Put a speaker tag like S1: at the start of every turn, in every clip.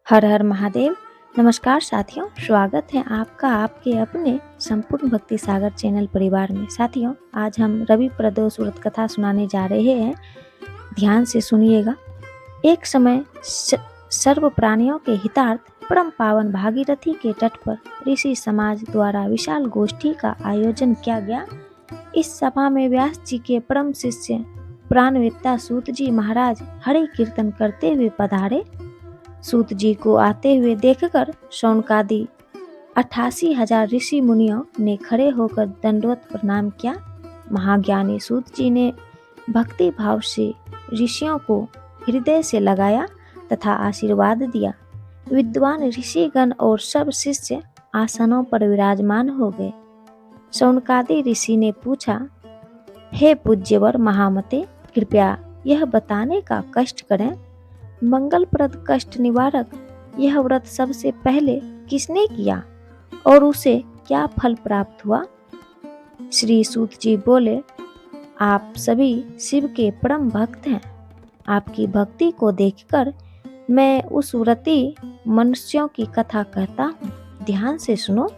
S1: हर हर महादेव। नमस्कार साथियों, स्वागत है आपका आपके अपने संपूर्ण भक्ति सागर चैनल परिवार में। साथियों, आज हम रवि प्रदोष व्रत कथा सुनाने जा रहे हैं। ध्यान से सुनिएगा। एक समय सर्व प्राणियों के हितार्थ परम पावन भागीरथी के तट पर ऋषि समाज द्वारा विशाल गोष्ठी का आयोजन किया गया। इस सभा में व्यास जी के परम शिष्य प्राणवेत्ता सूत जी महाराज हरि कीर्तन करते हुए पधारे। सूत जी को आते हुए देखकर शौनकादि 88,000 ऋषि मुनियों ने खड़े होकर दंडवत प्रणाम किया। महाज्ञानी सूत जी ने भक्ति भाव से ऋषियों को हृदय से लगाया तथा आशीर्वाद दिया। विद्वान ऋषिगण और सब शिष्य आसनों पर विराजमान हो गए। शौनकादि ऋषि ने पूछा, हे पूज्यवर महामते, कृपया यह बताने का कष्ट करें, मंगलप्रद कष्ट निवारक यह व्रत सबसे पहले किसने किया और उसे क्या फल प्राप्त हुआ? श्री सूत जी बोले, आप सभी शिव के परम भक्त हैं। आपकी भक्ति को देखकर मैं उस व्रती मनुष्यों की कथा कहता हूँ। ध्यान से सुनो।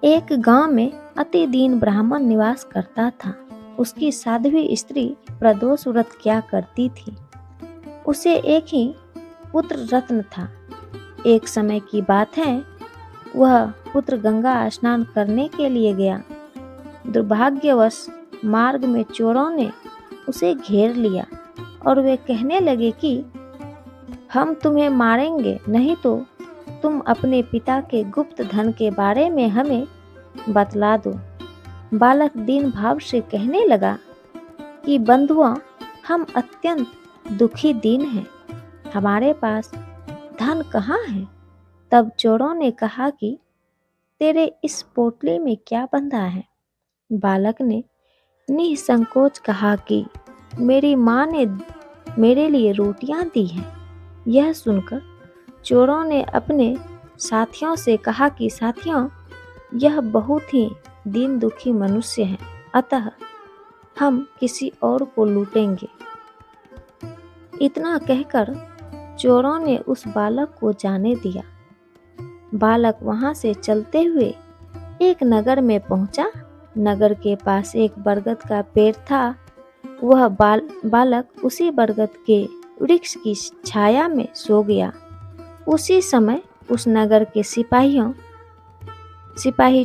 S1: एक गांव में अति दीन ब्राह्मण निवास करता था। उसकी साध्वी स्त्री प्रदोष व्रत किया करती थी। उसे एक ही पुत्र रत्न था। एक समय की बात है, वह पुत्र गंगा स्नान करने के लिए गया। दुर्भाग्यवश मार्ग में चोरों ने उसे घेर लिया और वे कहने लगे कि हम तुम्हें मारेंगे, नहीं तो तुम अपने पिता के गुप्त धन के बारे में हमें बतला दो। बालक दीन भाव से कहने लगा कि बंधुओं, हम अत्यंत दुखी दीन हैं, हमारे पास धन कहाँ है? तब चोरों ने कहा कि तेरे इस पोटली में क्या बंधा है? बालक ने निसंकोच कहा कि मेरी माँ ने मेरे लिए रोटियां दी हैं। यह सुनकर चोरों ने अपने साथियों से कहा कि साथियों, यह बहुत ही दीन दुखी मनुष्य है, अतः हम किसी और को लूटेंगे। इतना कहकर चोरों ने उस बालक को जाने दिया। बालक वहां से चलते हुए एक नगर में पहुंचा। नगर के पास एक बरगद का पेड़ था। वह बालक उसी बरगद के वृक्ष की छाया में सो गया। उसी समय उस नगर के सिपाही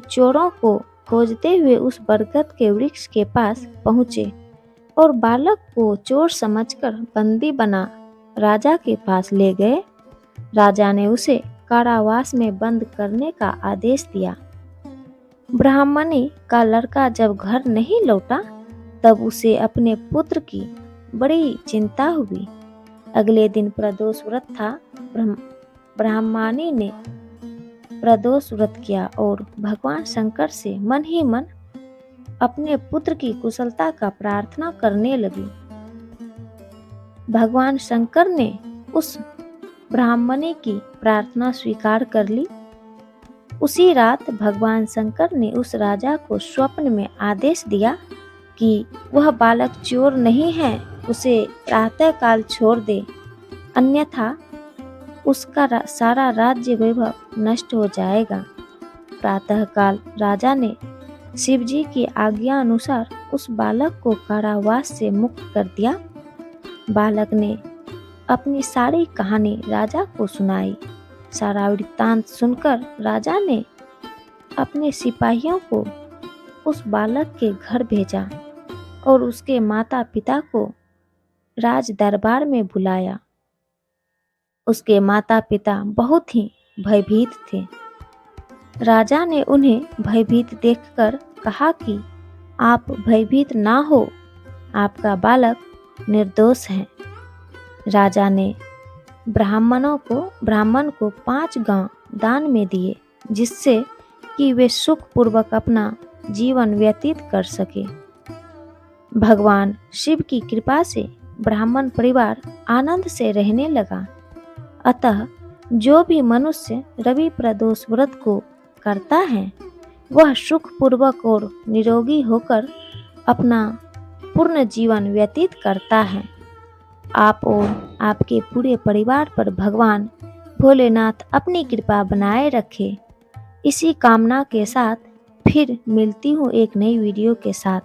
S1: चोरों को खोजते हुए उस बरगद के वृक्ष के पास पहुंचे और बालक को चोर समझकर बंदी बना राजा के पास ले गए। राजा ने उसे कारावास में बंद करने का आदेश दिया। ब्राह्मणी का लड़का जब घर नहीं लौटा, तब उसे अपने पुत्र की बड़ी चिंता हुई। अगले दिन प्रदोष व्रत था। ब्राह्मणी ने प्रदोष व्रत किया और भगवान शंकर से मन ही मन अपने पुत्र की कुशलता का प्रार्थना करने लगी। भगवान शंकर ने उस ब्राह्मणी की प्रार्थना स्वीकार कर ली। उसी रात भगवान शंकर ने उस राजा को स्वप्न में आदेश दिया कि वह बालक चोर नहीं है, उसे प्रातःकाल छोड़ दे, अन्यथा उसका सारा राज्य वैभव नष्ट हो जाएगा। प्रातःकाल राजा ने शिवजी की आज्ञा अनुसार उस बालक को कारावास से मुक्त कर दिया। बालक ने अपनी सारी कहानी राजा को सुनाई। सारा वृत्तांत सुनकर राजा ने अपने सिपाहियों को उस बालक के घर भेजा और उसके माता पिता को राज दरबार में बुलाया। उसके माता पिता बहुत ही भयभीत थे। राजा ने उन्हें भयभीत देखकर कहा कि आप भयभीत ना हो, आपका बालक निर्दोष है। राजा ने ब्राह्मण को 5 गांव दान में दिए, जिससे कि वे सुख पूर्वक अपना जीवन व्यतीत कर सके। भगवान शिव की कृपा से ब्राह्मण परिवार आनंद से रहने लगा। अतः जो भी मनुष्य रवि प्रदोष व्रत को करता है, वह सुख पूर्वक और निरोगी होकर अपना पूर्ण जीवन व्यतीत करता है। आप और आपके पूरे परिवार पर भगवान भोलेनाथ अपनी कृपा बनाए रखे। इसी कामना के साथ फिर मिलती हूँ एक नई वीडियो के साथ।